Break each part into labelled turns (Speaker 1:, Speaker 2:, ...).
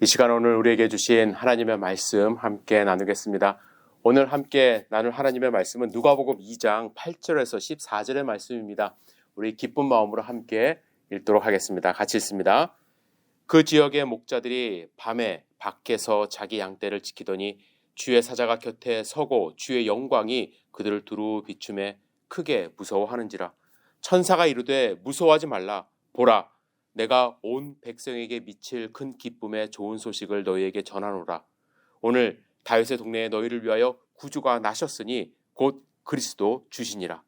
Speaker 1: 이 시간 오늘 우리에게 주신 하나님의 말씀 함께 나누겠습니다. 오늘 함께 나눌 하나님의 말씀은 누가복음 2장 8절에서 14절의 말씀입니다. 우리 기쁜 마음으로 함께 읽도록 하겠습니다. 같이 읽습니다. 그 지역의 목자들이 밤에 밖에서 자기 양떼를 지키더니 주의 사자가 곁에 서고 주의 영광이 그들을 두루 비추매 크게 무서워하는지라. 천사가 이르되 무서워하지 말라. 보라, 내가 온 백성에게 미칠 큰 기쁨의 좋은 소식을 너희에게 전하노라. 오늘 다윗의 동네에 너희를 위하여 구주가 나셨으니 곧 그리스도 주시니라.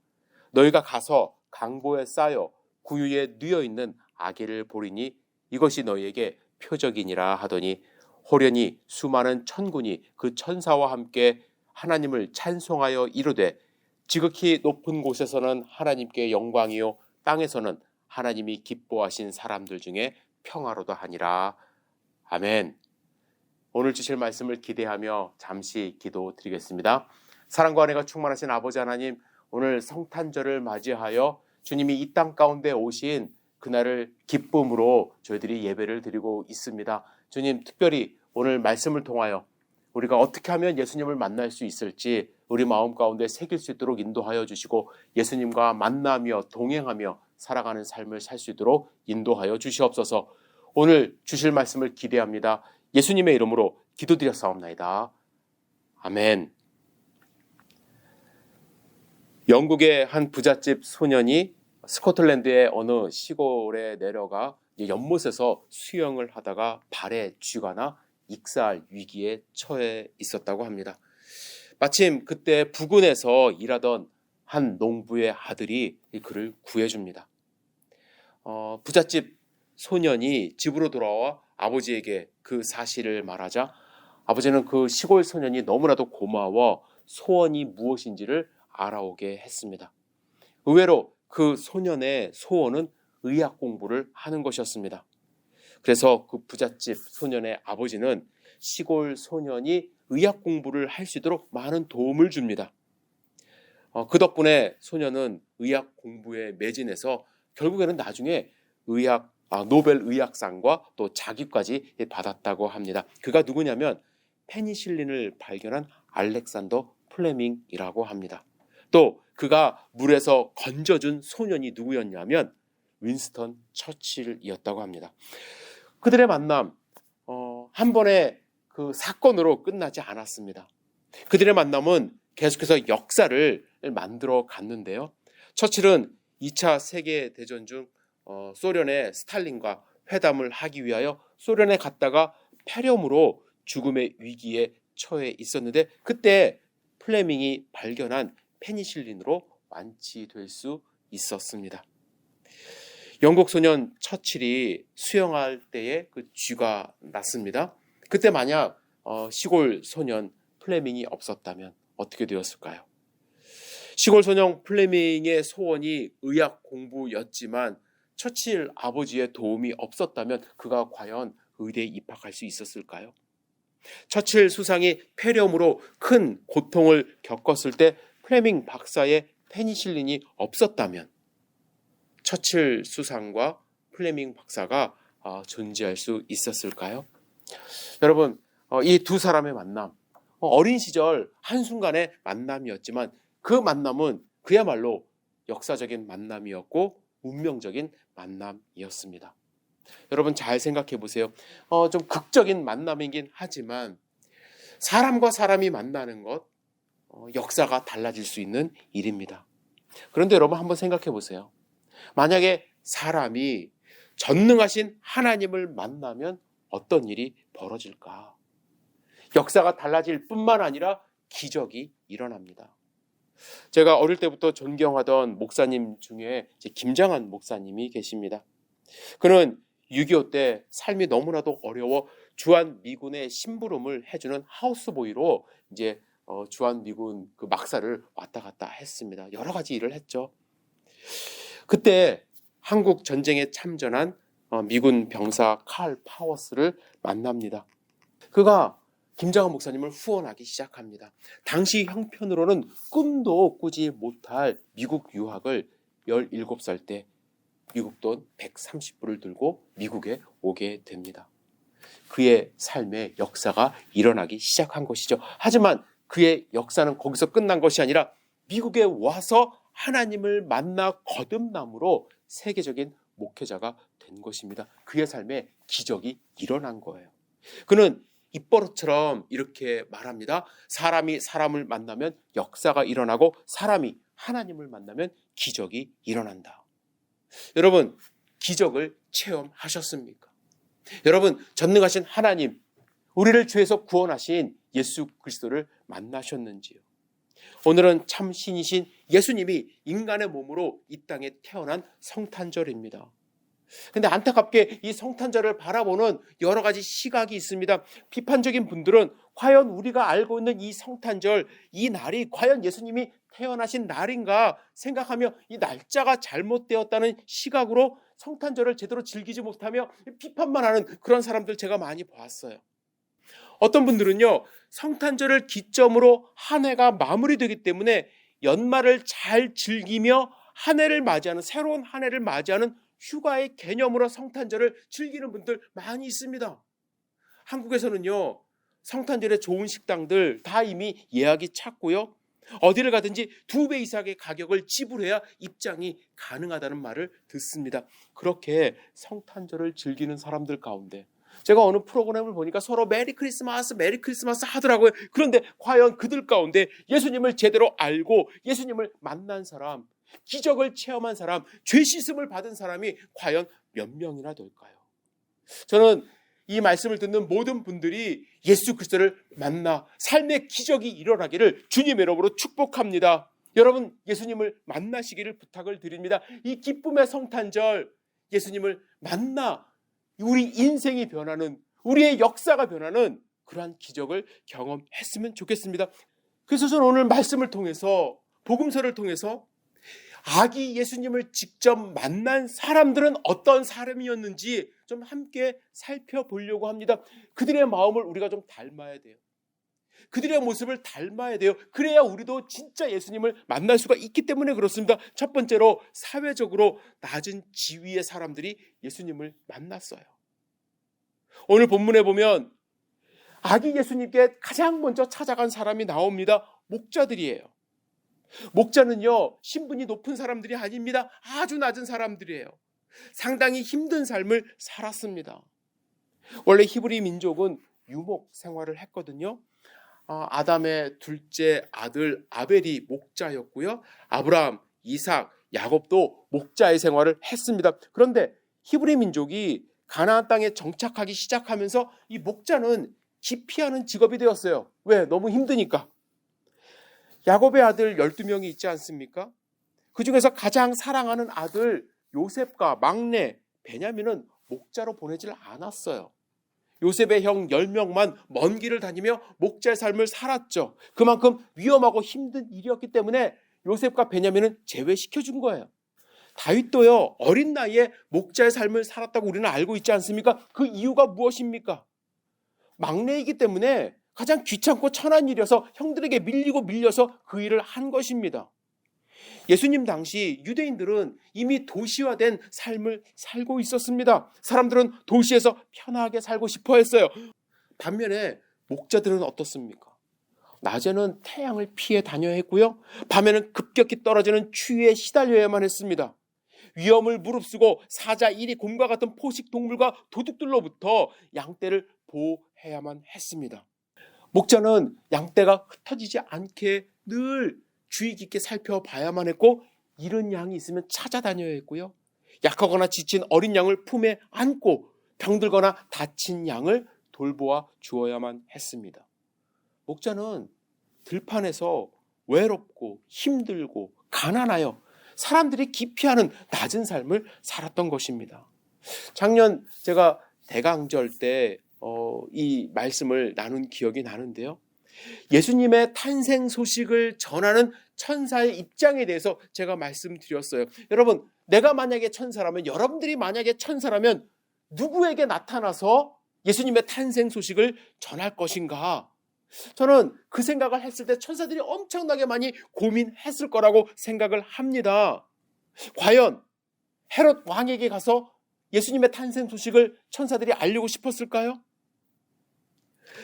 Speaker 1: 너희가 가서 강보에 쌓여 구유에 누여 있는 아기를 보리니 이것이 너희에게 표적이니라 하더니 호련히 수많은 천군이 그 천사와 함께 하나님을 찬송하여 이르되 지극히 높은 곳에서는 하나님께 영광이요 땅에서는 하나님이 기뻐하신 사람들 중에 평화로다 하니라. 아멘. 오늘 주실 말씀을 기대하며 잠시 기도드리겠습니다. 사랑과 은혜가 충만하신 아버지 하나님, 오늘 성탄절을 맞이하여 주님이 이 땅 가운데 오신 그날을 기쁨으로 저희들이 예배를 드리고 있습니다. 주님, 특별히 오늘 말씀을 통하여 우리가 어떻게 하면 예수님을 만날 수 있을지 우리 마음 가운데 새길 수 있도록 인도하여 주시고 예수님과 만나며 동행하며 살아가는 삶을 살 수 있도록 인도하여 주시옵소서. 오늘 주실 말씀을 기대합니다. 예수님의 이름으로 기도드렸사옵나이다. 아멘. 영국의 한 부잣집 소년이 스코틀랜드의 어느 시골에 내려가 연못에서 수영을 하다가 발에 쥐가 나 익사할 위기에 처해 있었다고 합니다. 마침 그때 부근에서 일하던 한 농부의 아들이 그를 구해줍니다. 부잣집 소년이 집으로 돌아와 아버지에게 그 사실을 말하자 아버지는 그 시골 소년이 너무나도 고마워 소원이 무엇인지를 알아오게 했습니다. 의외로 그 소년의 소원은 의학 공부를 하는 것이었습니다. 그래서 그 부잣집 소년의 아버지는 시골 소년이 의학 공부를 할 수 있도록 많은 도움을 줍니다. 그 덕분에 소년은 의학 공부에 매진해서 결국에는 나중에 노벨 의학상과 또 자기까지 받았다고 합니다. 그가 누구냐면 페니실린을 발견한 알렉산더 플레밍이라고 합니다. 또 그가 물에서 건져준 소년이 누구였냐면 윈스턴 처칠이었다고 합니다. 그들의 만남 한 번의 그 사건으로 끝나지 않았습니다. 그들의 만남은 계속해서 역사를 만들어 갔는데요. 처칠은 2차 세계대전 중 소련의 스탈린과 회담을 하기 위하여 소련에 갔다가 폐렴으로 죽음의 위기에 처해 있었는데 그때 플레밍이 발견한 페니실린으로 완치될 수 있었습니다. 영국 소년 처칠이 수영할 때에 그 쥐가 났습니다. 그때 만약 시골 소년 플레밍이 없었다면 어떻게 되었을까요? 시골 소년 플레밍의 소원이 의학 공부였지만 처칠 아버지의 도움이 없었다면 그가 과연 의대에 입학할 수 있었을까요? 처칠 수상이 폐렴으로 큰 고통을 겪었을 때 플레밍 박사의 페니실린이 없었다면 처칠 수상과 플레밍 박사가 존재할 수 있었을까요? 여러분, 이 두 사람의 만남, 어린 시절 한순간의 만남이었지만 그 만남은 그야말로 역사적인 만남이었고 운명적인 만남이었습니다. 여러분 잘 생각해 보세요. 좀 극적인 만남이긴 하지만 사람과 사람이 만나는 것, 역사가 달라질 수 있는 일입니다. 그런데 여러분 한번 생각해 보세요. 만약에 사람이 전능하신 하나님을 만나면 어떤 일이 벌어질까? 역사가 달라질 뿐만 아니라 기적이 일어납니다. 제가 어릴 때부터 존경하던 목사님 중에 김장한 목사님이 계십니다. 그는 6.25 때 삶이 너무나도 어려워 주한미군의 심부름을 해주는 하우스보이로 주한미군 그 막사를 왔다 갔다 했습니다. 여러 가지 일을 했죠. 그때 한국 전쟁에 참전한 미군 병사 칼 파워스를 만납니다. 그가 김장한 목사님을 후원하기 시작합니다. 당시 형편으로는 꿈도 꾸지 못할 미국 유학을 17살 때 미국 돈 130불을 들고 미국에 오게 됩니다. 그의 삶의 역사가 일어나기 시작한 것이죠. 하지만 그의 역사는 거기서 끝난 것이 아니라 미국에 와서 하나님을 만나 거듭남으로 세계적인 목회자가 된 것입니다. 그의 삶에 기적이 일어난 거예요. 그는 입버릇처럼 이렇게 말합니다. 사람이 사람을 만나면 역사가 일어나고 사람이 하나님을 만나면 기적이 일어난다. 여러분, 기적을 체험하셨습니까? 여러분, 전능하신 하나님, 우리를 죄에서 구원하신 예수 그리스도를 만나셨는지요? 오늘은 참 신이신 예수님이 인간의 몸으로 이 땅에 태어난 성탄절입니다. 근데 안타깝게 이 성탄절을 바라보는 여러 가지 시각이 있습니다. 비판적인 분들은 과연 우리가 알고 있는 이 성탄절, 이 날이 과연 예수님이 태어나신 날인가 생각하며 이 날짜가 잘못되었다는 시각으로 성탄절을 제대로 즐기지 못하며 비판만 하는 그런 사람들 제가 많이 봤어요. 어떤 분들은요, 성탄절을 기점으로 한 해가 마무리되기 때문에 연말을 잘 즐기며 한 해를 맞이하는, 새로운 한 해를 맞이하는 휴가의 개념으로 성탄절을 즐기는 분들 많이 있습니다. 한국에서는요, 성탄절에 좋은 식당들 다 이미 예약이 찼고요. 어디를 가든지 2배 이상의 가격을 지불해야 입장이 가능하다는 말을 듣습니다. 그렇게 성탄절을 즐기는 사람들 가운데 제가 어느 프로그램을 보니까 서로 메리 크리스마스 하더라고요. 그런데 과연 그들 가운데 예수님을 제대로 알고 예수님을 만난 사람, 기적을 체험한 사람, 죄 씻음을 받은 사람이 과연 몇 명이나 될까요? 저는 이 말씀을 듣는 모든 분들이 예수 그리스도를 만나 삶의 기적이 일어나기를 주님의 이름으로 축복합니다. 여러분, 예수님을 만나시기를 부탁을 드립니다. 이 기쁨의 성탄절, 예수님을 만나 우리 인생이 변하는, 우리의 역사가 변하는 그러한 기적을 경험했으면 좋겠습니다. 그래서 저는 오늘 말씀을 통해서, 복음서를 통해서 아기 예수님을 직접 만난 사람들은 어떤 사람이었는지 좀 함께 살펴보려고 합니다. 그들의 마음을 우리가 좀 닮아야 돼요. 그들의 모습을 닮아야 돼요. 그래야 우리도 진짜 예수님을 만날 수가 있기 때문에 그렇습니다. 첫 번째로, 사회적으로 낮은 지위의 사람들이 예수님을 만났어요. 오늘 본문에 보면 아기 예수님께 가장 먼저 찾아간 사람이 나옵니다. 목자들이에요. 목자는요, 신분이 높은 사람들이 아닙니다. 아주 낮은 사람들이에요. 상당히 힘든 삶을 살았습니다. 원래 히브리 민족은 유목 생활을 했거든요. 아담의 둘째 아들 아벨이 목자였고요. 아브라함, 이삭, 야곱도 목자의 생활을 했습니다. 그런데 히브리 민족이 가나안 땅에 정착하기 시작하면서 이 목자는 기피하는 직업이 되었어요. 왜? 너무 힘드니까. 야곱의 아들 12명이 있지 않습니까? 그 중에서 가장 사랑하는 아들 요셉과 막내 베냐민은 목자로 보내질 않았어요. 요셉의 형 10명만 먼 길을 다니며 목자의 삶을 살았죠. 그만큼 위험하고 힘든 일이었기 때문에 요셉과 베냐민은 제외시켜준 거예요. 다윗도요, 어린 나이에 목자의 삶을 살았다고 우리는 알고 있지 않습니까? 그 이유가 무엇입니까? 막내이기 때문에 가장 귀찮고 천한 일이어서 형들에게 밀려서 그 일을 한 것입니다. 예수님 당시 유대인들은 이미 도시화된 삶을 살고 있었습니다. 사람들은 도시에서 편하게 살고 싶어 했어요. 반면에 목자들은 어떻습니까? 낮에는 태양을 피해 다녀야 했고요. 밤에는 급격히 떨어지는 추위에 시달려야만 했습니다. 위험을 무릅쓰고 사자, 이리, 곰과 같은 포식 동물과 도둑들로부터 양떼를 보호해야만 했습니다. 목자는 양떼가 흩어지지 않게 늘 주의 깊게 살펴봐야만 했고, 잃은 양이 있으면 찾아다녀야 했고요. 약하거나 지친 어린 양을 품에 안고 병들거나 다친 양을 돌보아 주어야만 했습니다. 목자는 들판에서 외롭고 힘들고 가난하여 사람들이 기피하는 낮은 삶을 살았던 것입니다. 작년 제가 대강절 때 이 말씀을 나눈 기억이 나는데요. 예수님의 탄생 소식을 전하는 천사의 입장에 대해서 제가 말씀드렸어요. 여러분, 내가 만약에 천사라면, 여러분들이 만약에 천사라면 누구에게 나타나서 예수님의 탄생 소식을 전할 것인가? 저는 그 생각을 했을 때 천사들이 엄청나게 많이 고민했을 거라고 생각을 합니다. 과연 헤롯 왕에게 가서 예수님의 탄생 소식을 천사들이 알리고 싶었을까요?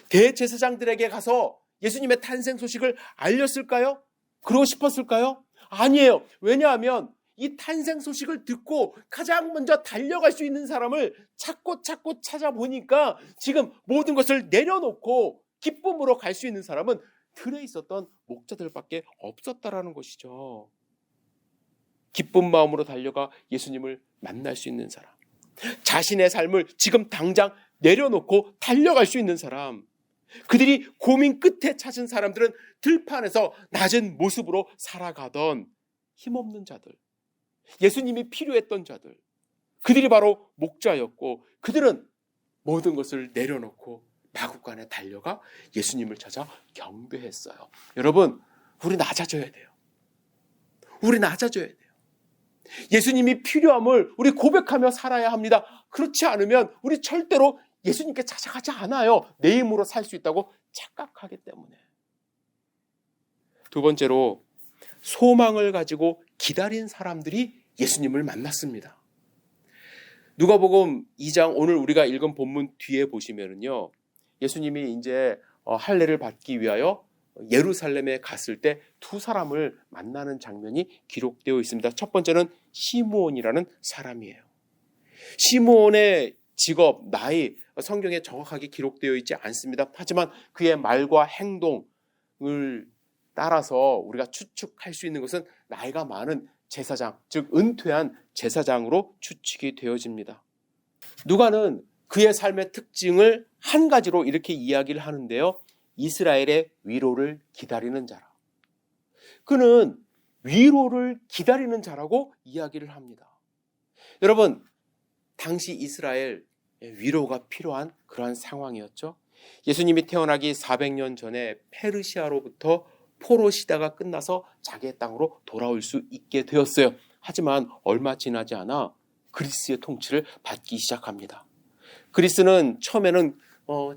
Speaker 1: 대제사장들에게 가서 예수님의 탄생 소식을 알렸을까요? 그러고 싶었을까요? 아니에요. 왜냐하면 이 탄생 소식을 듣고 가장 먼저 달려갈 수 있는 사람을 찾고 찾아보니까 지금 모든 것을 내려놓고 기쁨으로 갈 수 있는 사람은 들에 있었던 목자들밖에 없었다라는 것이죠. 기쁜 마음으로 달려가 예수님을 만날 수 있는 사람, 자신의 삶을 지금 당장 내려놓고 달려갈 수 있는 사람, 그들이 고민 끝에 찾은 사람들은 들판에서 낮은 모습으로 살아가던 힘없는 자들, 예수님이 필요했던 자들, 그들이 바로 목자였고 그들은 모든 것을 내려놓고 마구간에 달려가 예수님을 찾아 경배했어요. 여러분, 우리 낮아져야 돼요. 우리 낮아져야 돼요. 예수님이 필요함을 우리 고백하며 살아야 합니다. 그렇지 않으면 우리 절대로 예수님께 찾아가지 않아요. 내 힘으로 살 수 있다고 착각하기 때문에. 두 번째로, 소망을 가지고 기다린 사람들이 예수님을 만났습니다. 누가복음 2장 오늘 우리가 읽은 본문 뒤에 보시면은요, 예수님이 이제 할례를 받기 위하여 예루살렘에 갔을 때 두 사람을 만나는 장면이 기록되어 있습니다. 첫 번째는 시므온이라는 사람이에요. 시므온의 직업, 나이 성경에 정확하게 기록되어 있지 않습니다. 하지만 그의 말과 행동을 따라서 우리가 추측할 수 있는 것은 나이가 많은 제사장, 즉 은퇴한 제사장으로 추측이 되어집니다. 누가는 그의 삶의 특징을 한 가지로 이렇게 이야기를 하는데요. 이스라엘의 위로를 기다리는 자라. 그는 위로를 기다리는 자라고 이야기를 합니다. 여러분, 당시 이스라엘 위로가 필요한 그러한 상황이었죠. 예수님이 태어나기 400년 전에 페르시아로부터 포로 시대가 끝나서 자기의 땅으로 돌아올 수 있게 되었어요. 하지만 얼마 지나지 않아 그리스의 통치를 받기 시작합니다. 그리스는 처음에는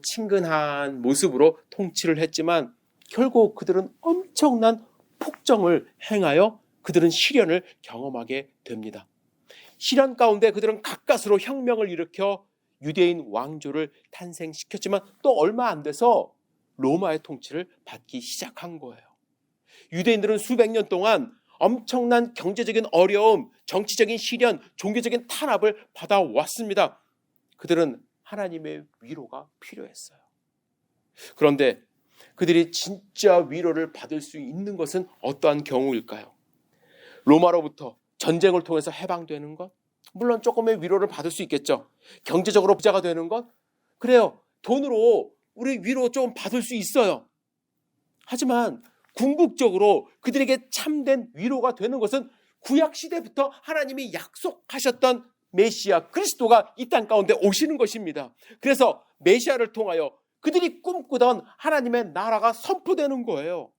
Speaker 1: 친근한 모습으로 통치를 했지만 결국 그들은 엄청난 폭정을 행하여 그들은 시련을 경험하게 됩니다. 시련 가운데 그들은 가까스로 혁명을 일으켜 유대인 왕조를 탄생시켰지만 또 얼마 안 돼서 로마의 통치를 받기 시작한 거예요. 유대인들은 수백 년 동안 엄청난 경제적인 어려움, 정치적인 시련, 종교적인 탄압을 받아왔습니다. 그들은 하나님의 위로가 필요했어요. 그런데 그들이 진짜 위로를 받을 수 있는 것은 어떠한 경우일까요? 로마로부터 전쟁을 통해서 해방되는 것? 물론 조금의 위로를 받을 수 있겠죠. 경제적으로 부자가 되는 것? 그래요. 돈으로 우리 위로 좀 받을 수 있어요. 하지만 궁극적으로 그들에게 참된 위로가 되는 것은 구약시대부터 하나님이 약속하셨던 메시아 그리스도가 이 땅 가운데 오시는 것입니다. 그래서 메시아를 통하여 그들이 꿈꾸던 하나님의 나라가 선포되는 거예요.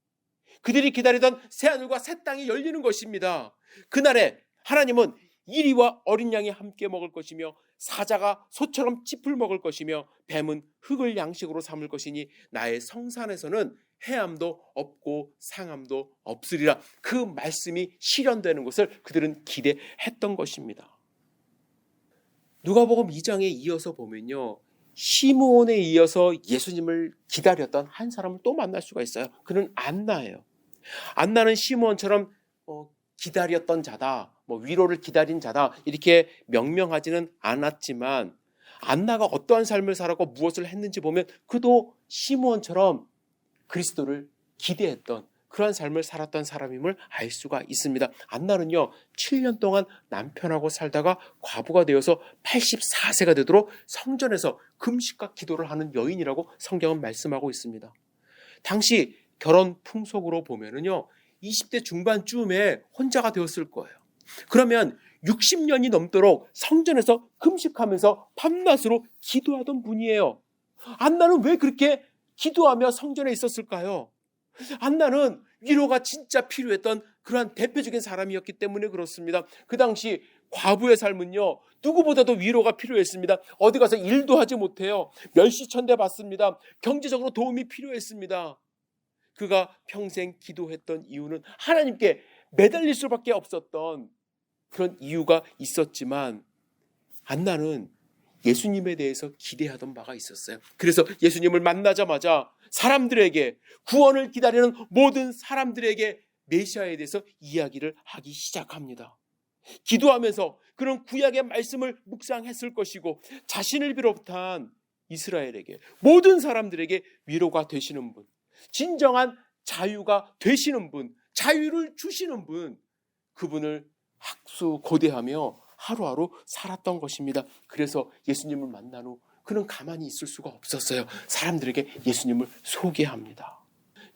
Speaker 1: 그들이 기다리던 새하늘과 새 땅이 열리는 것입니다. 그날에 하나님은 이리와 어린 양이 함께 먹을 것이며 사자가 소처럼 짚을 먹을 것이며 뱀은 흙을 양식으로 삼을 것이니 나의 성산에서는 해함도 없고 상함도 없으리라. 그 말씀이 실현되는 것을 그들은 기대했던 것입니다. 누가복음 2장에 이어서 보면요, 시므온에 이어서 예수님을 기다렸던 한 사람을 또 만날 수가 있어요. 그는 안나예요. 안나는 시므온처럼 기다렸던 자다, 위로를 기다린 자다 이렇게 명명하지는 않았지만 안나가 어떠한 삶을 살았고 무엇을 했는지 보면 그도 시므온처럼 그리스도를 기대했던 그러한 삶을 살았던 사람임을 알 수가 있습니다. 안나는요 7년 동안 남편하고 살다가 과부가 되어서 84세가 되도록 성전에서 금식과 기도를 하는 여인이라고 성경은 말씀하고 있습니다. 당시 결혼 풍속으로 보면은요 20대 중반쯤에 혼자가 되었을 거예요. 그러면 60년이 넘도록 성전에서 금식하면서 밤낮으로 기도하던 분이에요. 안나는 왜 그렇게 기도하며 성전에 있었을까요? 안나는 위로가 진짜 필요했던 그러한 대표적인 사람이었기 때문에 그렇습니다. 그 당시 과부의 삶은요 누구보다도 위로가 필요했습니다. 어디 가서 일도 하지 못해요. 멸시천대 받습니다. 경제적으로 도움이 필요했습니다. 그가 평생 기도했던 이유는 하나님께 매달릴 수밖에 없었던 그런 이유가 있었지만 안나는 예수님에 대해서 기대하던 바가 있었어요. 그래서 예수님을 만나자마자 사람들에게, 구원을 기다리는 모든 사람들에게 메시아에 대해서 이야기를 하기 시작합니다. 기도하면서 그런 구약의 말씀을 묵상했을 것이고, 자신을 비롯한 이스라엘에게, 모든 사람들에게 위로가 되시는 분, 진정한 자유가 되시는 분, 자유를 주시는 분, 그분을 학수고대하며 하루하루 살았던 것입니다. 그래서 예수님을 만난 후 그는 가만히 있을 수가 없었어요. 사람들에게 예수님을 소개합니다.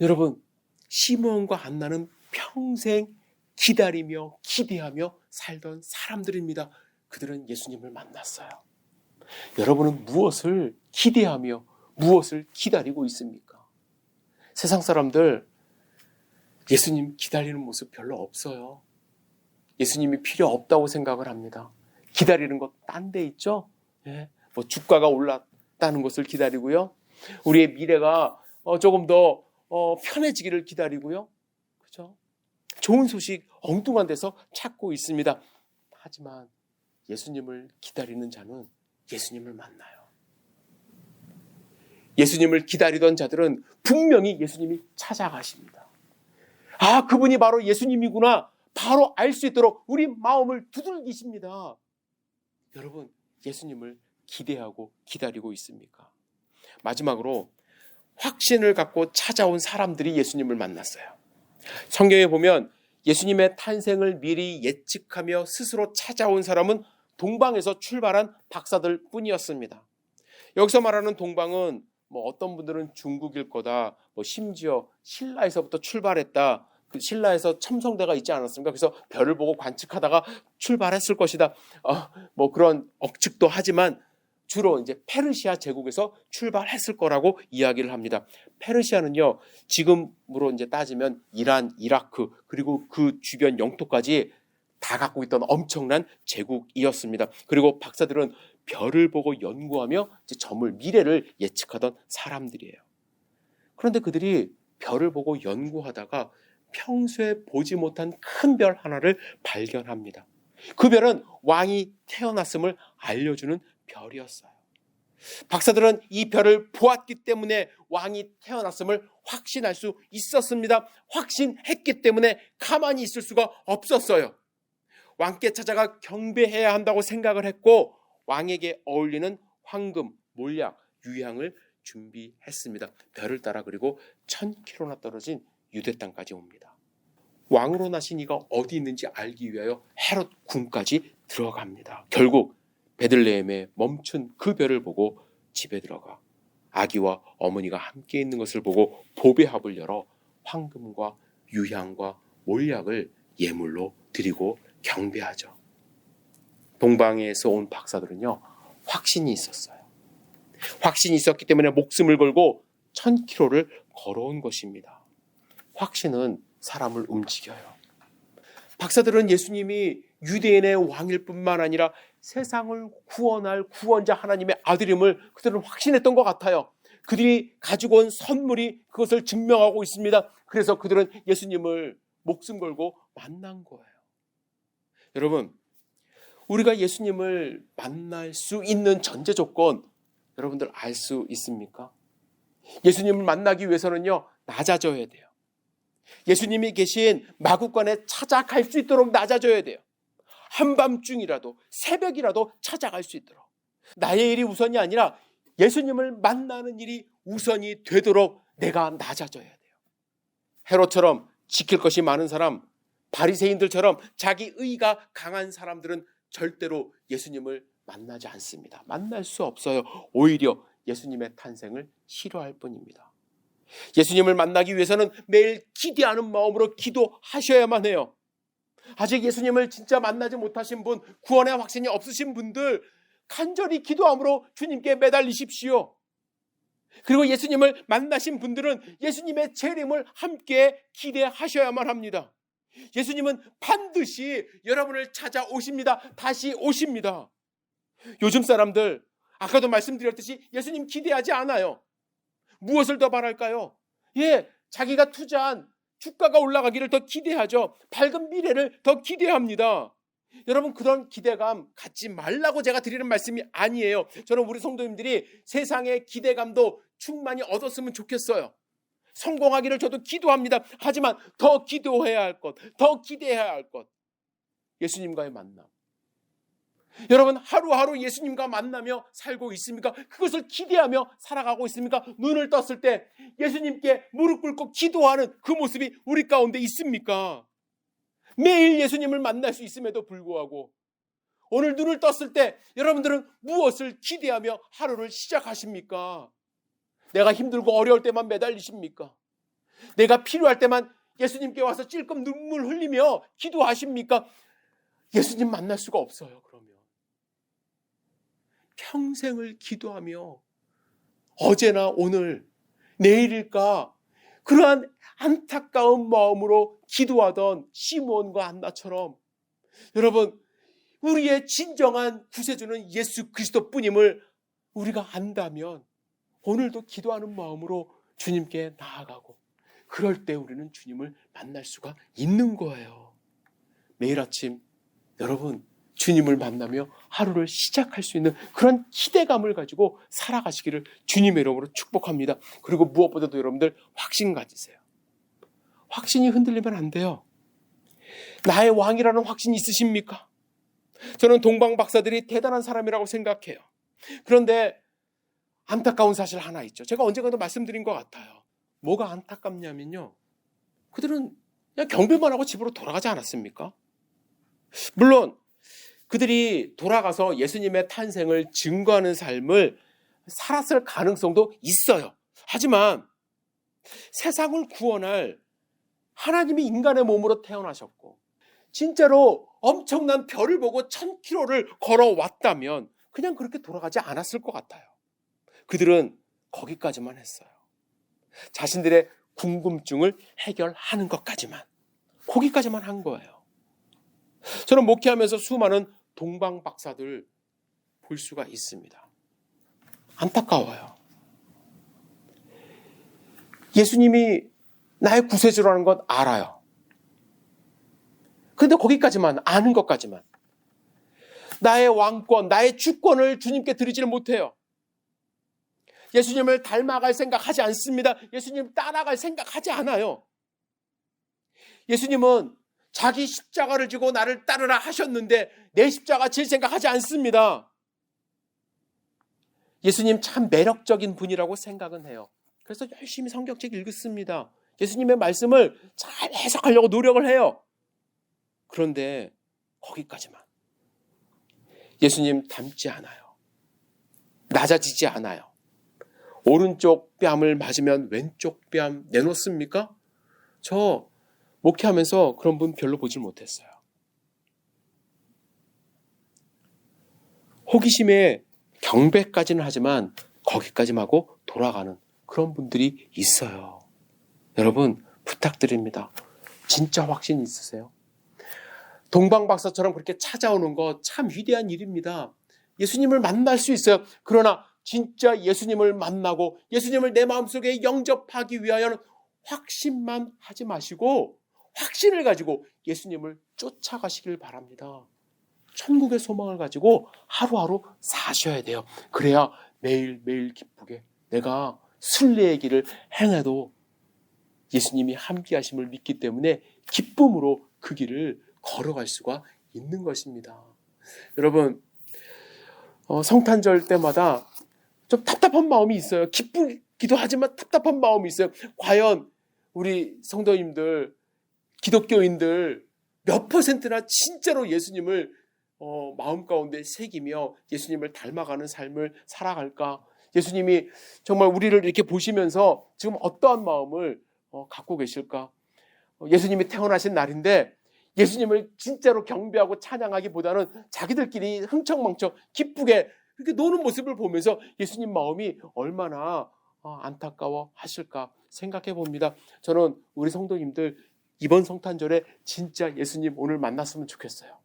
Speaker 1: 여러분, 시므온과 한나는 평생 기다리며 기대하며 살던 사람들입니다. 그들은 예수님을 만났어요. 여러분은 무엇을 기대하며 무엇을 기다리고 있습니까? 세상 사람들 예수님 기다리는 모습 별로 없어요. 예수님이 필요 없다고 생각을 합니다. 기다리는 것 딴 데 있죠? 예, 뭐 주가가 올랐다는 것을 기다리고요. 우리의 미래가 조금 더 편해지기를 기다리고요. 그죠? 좋은 소식 엉뚱한 데서 찾고 있습니다. 하지만 예수님을 기다리는 자는 예수님을 만나요. 예수님을 기다리던 자들은 분명히 예수님이 찾아가십니다. 아, 그분이 바로 예수님이구나. 바로 알 수 있도록 우리 마음을 두들기십니다. 여러분, 예수님을 기대하고 기다리고 있습니까? 마지막으로 확신을 갖고 찾아온 사람들이 예수님을 만났어요. 성경에 보면 예수님의 탄생을 미리 예측하며 스스로 찾아온 사람은 동방에서 출발한 박사들 뿐이었습니다. 여기서 말하는 동방은 어떤 분들은 중국일 거다, 심지어 신라에서부터 출발했다, 그 신라에서 첨성대가 있지 않았습니까? 그래서 별을 보고 관측하다가 출발했을 것이다. 그런 억측도 하지만 주로 이제 페르시아 제국에서 출발했을 거라고 이야기를 합니다. 페르시아는요, 지금으로 이제 따지면 이란, 이라크, 그리고 그 주변 영토까지 다 갖고 있던 엄청난 제국이었습니다. 그리고 박사들은 별을 보고 연구하며 이제 미래를 예측하던 사람들이에요. 그런데 그들이 별을 보고 연구하다가 평소에 보지 못한 큰 별 하나를 발견합니다. 그 별은 왕이 태어났음을 알려주는 별이었어요. 박사들은 이 별을 보았기 때문에 왕이 태어났음을 확신할 수 있었습니다. 확신했기 때문에 가만히 있을 수가 없었어요. 왕께 찾아가 경배해야 한다고 생각을 했고, 왕에게 어울리는 황금, 몰약, 유향을 준비했습니다. 별을 따라 그리고 1000km나 떨어진 유대 땅까지 옵니다. 왕으로 나신 이가 어디 있는지 알기 위하여 헤롯 궁까지 들어갑니다. 결국 베들레헴에 멈춘 그 별을 보고 집에 들어가 아기와 어머니가 함께 있는 것을 보고 보배합을 열어 황금과 유향과 몰약을 예물로 드리고 경배하죠. 동방에서 온 박사들은요, 확신이 있었어요. 확신이 있었기 때문에 목숨을 걸고 1000km를 걸어온 것입니다. 확신은 사람을 움직여요. 박사들은 예수님이 유대인의 왕일 뿐만 아니라 세상을 구원할 구원자 하나님의 아들임을 그들은 확신했던 것 같아요. 그들이 가지고 온 선물이 그것을 증명하고 있습니다. 그래서 그들은 예수님을 목숨 걸고 만난 거예요. 여러분, 우리가 예수님을 만날 수 있는 전제 조건, 여러분들 알 수 있습니까? 예수님을 만나기 위해서는요, 낮아져야 돼요. 예수님이 계신 마구간에 찾아갈 수 있도록 낮아져야 돼요. 한밤중이라도 새벽이라도 찾아갈 수 있도록. 나의 일이 우선이 아니라 예수님을 만나는 일이 우선이 되도록 내가 낮아져야 돼요. 헤롯처럼 지킬 것이 많은 사람, 바리새인들처럼 자기 의가 강한 사람들은 절대로 예수님을 만나지 않습니다. 만날 수 없어요. 오히려 예수님의 탄생을 싫어할 뿐입니다. 예수님을 만나기 위해서는 매일 기대하는 마음으로 기도하셔야만 해요. 아직 예수님을 진짜 만나지 못하신 분, 구원의 확신이 없으신 분들, 간절히 기도함으로 주님께 매달리십시오. 그리고 예수님을 만나신 분들은 예수님의 재림을 함께 기대하셔야만 합니다. 예수님은 반드시 여러분을 찾아오십니다. 다시 오십니다. 요즘 사람들, 아까도 말씀드렸듯이 예수님 기대하지 않아요. 무엇을 더 바랄까요? 자기가 투자한 주가가 올라가기를 더 기대하죠. 밝은 미래를 더 기대합니다. 여러분, 그런 기대감 갖지 말라고 제가 드리는 말씀이 아니에요. 저는 우리 성도님들이 세상의 기대감도 충만히 얻었으면 좋겠어요. 성공하기를 저도 기도합니다. 하지만 더 기도해야 할 것, 더 기대해야 할 것, 예수님과의 만남. 여러분, 하루하루 예수님과 만나며 살고 있습니까? 그것을 기대하며 살아가고 있습니까? 눈을 떴을 때 예수님께 무릎 꿇고 기도하는 그 모습이 우리 가운데 있습니까? 매일 예수님을 만날 수 있음에도 불구하고 오늘 눈을 떴을 때 여러분들은 무엇을 기대하며 하루를 시작하십니까? 내가 힘들고 어려울 때만 매달리십니까? 내가 필요할 때만 예수님께 와서 찔끔 눈물 흘리며 기도하십니까? 예수님 만날 수가 없어요. 그러면 평생을 기도하며 어제나 오늘 내일일까 그러한 안타까운 마음으로 기도하던 시므온과 한나처럼 여러분, 우리의 진정한 구세주는 예수 그리스도뿐임을 우리가 안다면 오늘도 기도하는 마음으로 주님께 나아가고 그럴 때 우리는 주님을 만날 수가 있는 거예요. 매일 아침 여러분, 주님을 만나며 하루를 시작할 수 있는 그런 기대감을 가지고 살아가시기를 주님의 이름으로 축복합니다. 그리고 무엇보다도 여러분들 확신 가지세요. 확신이 흔들리면 안 돼요. 나의 왕이라는 확신이 있으십니까? 저는 동방 박사들이 대단한 사람이라고 생각해요. 그런데 안타까운 사실 하나 있죠. 제가 언젠가도 말씀드린 것 같아요. 뭐가 안타깝냐면요, 그들은 그냥 경배만 하고 집으로 돌아가지 않았습니까? 물론 그들이 돌아가서 예수님의 탄생을 증거하는 삶을 살았을 가능성도 있어요. 하지만 세상을 구원할 하나님이 인간의 몸으로 태어나셨고 진짜로 엄청난 별을 보고 1000km를 걸어왔다면 그냥 그렇게 돌아가지 않았을 것 같아요. 그들은 거기까지만 했어요. 자신들의 궁금증을 해결하는 것까지만, 거기까지만 한 거예요. 저는 목회하면서 수많은 동방 박사들 볼 수가 있습니다. 안타까워요. 예수님이 나의 구세주라는 것 알아요. 그런데 거기까지만, 아는 것까지만, 나의 왕권, 나의 주권을 주님께 드리지를 못해요. 예수님을 닮아갈 생각하지 않습니다. 예수님 따라갈 생각하지 않아요. 예수님은 자기 십자가를 지고 나를 따르라 하셨는데 내 십자가 질 생각하지 않습니다. 예수님 참 매력적인 분이라고 생각은 해요. 그래서 열심히 성경책 읽습니다. 예수님의 말씀을 잘 해석하려고 노력을 해요. 그런데 거기까지만. 예수님 닮지 않아요. 낮아지지 않아요. 오른쪽 뺨을 맞으면 왼쪽 뺨 내놓습니까? 저 목회하면서 그런 분 별로 보질 못했어요. 호기심에 경배까지는 하지만 거기까지만 하고 돌아가는 그런 분들이 있어요. 여러분, 부탁드립니다. 진짜 확신 있으세요? 동방박사처럼 그렇게 찾아오는 거 참 위대한 일입니다. 예수님을 만날 수 있어요. 그러나 진짜 예수님을 만나고 예수님을 내 마음속에 영접하기 위하여는 확신만 하지 마시고 확신을 가지고 예수님을 쫓아가시길 바랍니다. 천국의 소망을 가지고 하루하루 사셔야 돼요. 그래야 매일매일 기쁘게 내가 순례의 길을 행해도 예수님이 함께 하심을 믿기 때문에 기쁨으로 그 길을 걸어갈 수가 있는 것입니다. 여러분, 성탄절 때마다 좀 답답한 마음이 있어요. 기쁘기도 하지만 답답한 마음이 있어요. 과연 우리 성도님들, 기독교인들 몇 퍼센트나 진짜로 예수님을 마음 가운데 새기며 예수님을 닮아가는 삶을 살아갈까? 예수님이 정말 우리를 이렇게 보시면서 지금 어떠한 마음을 갖고 계실까? 예수님이 태어나신 날인데 예수님을 진짜로 경배하고 찬양하기보다는 자기들끼리 흥청망청 기쁘게 이렇게 노는 모습을 보면서 예수님 마음이 얼마나 안타까워 하실까 생각해 봅니다. 저는 우리 성도님들 이번 성탄절에 진짜 예수님 오늘 만났으면 좋겠어요.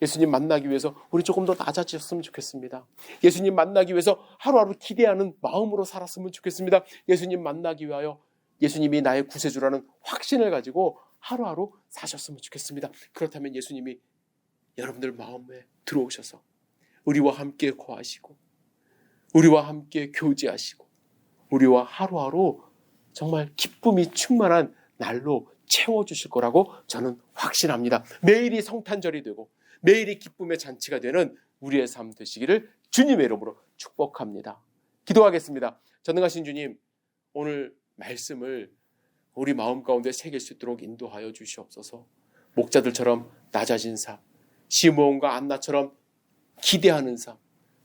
Speaker 1: 예수님 만나기 위해서 우리 조금 더 낮아지셨으면 좋겠습니다. 예수님 만나기 위해서 하루하루 기대하는 마음으로 살았으면 좋겠습니다. 예수님 만나기 위하여 예수님이 나의 구세주라는 확신을 가지고 하루하루 사셨으면 좋겠습니다. 그렇다면 예수님이 여러분들 마음에 들어오셔서 우리와 함께 거하시고 우리와 함께 교제하시고 우리와 하루하루 정말 기쁨이 충만한 날로 채워주실 거라고 저는 확신합니다. 매일이 성탄절이 되고 매일이 기쁨의 잔치가 되는 우리의 삶 되시기를 주님의 이름으로 축복합니다. 기도하겠습니다. 전능하신 주님, 오늘 말씀을 우리 마음 가운데 새길 수 있도록 인도하여 주시옵소서. 목자들처럼 낮아진 삶, 시므온과 안나처럼 기대하는 삶,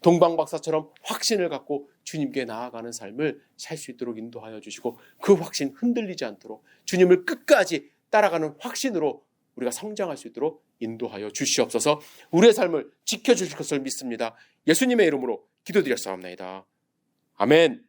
Speaker 1: 동방박사처럼 확신을 갖고 주님께 나아가는 삶을 살 수 있도록 인도하여 주시고 그 확신 흔들리지 않도록 주님을 끝까지 따라가는 확신으로 우리가 성장할 수 있도록 인도하여 주시옵소서. 우리의 삶을 지켜주실 것을 믿습니다. 예수님의 이름으로 기도드렸사옵나이다. 아멘.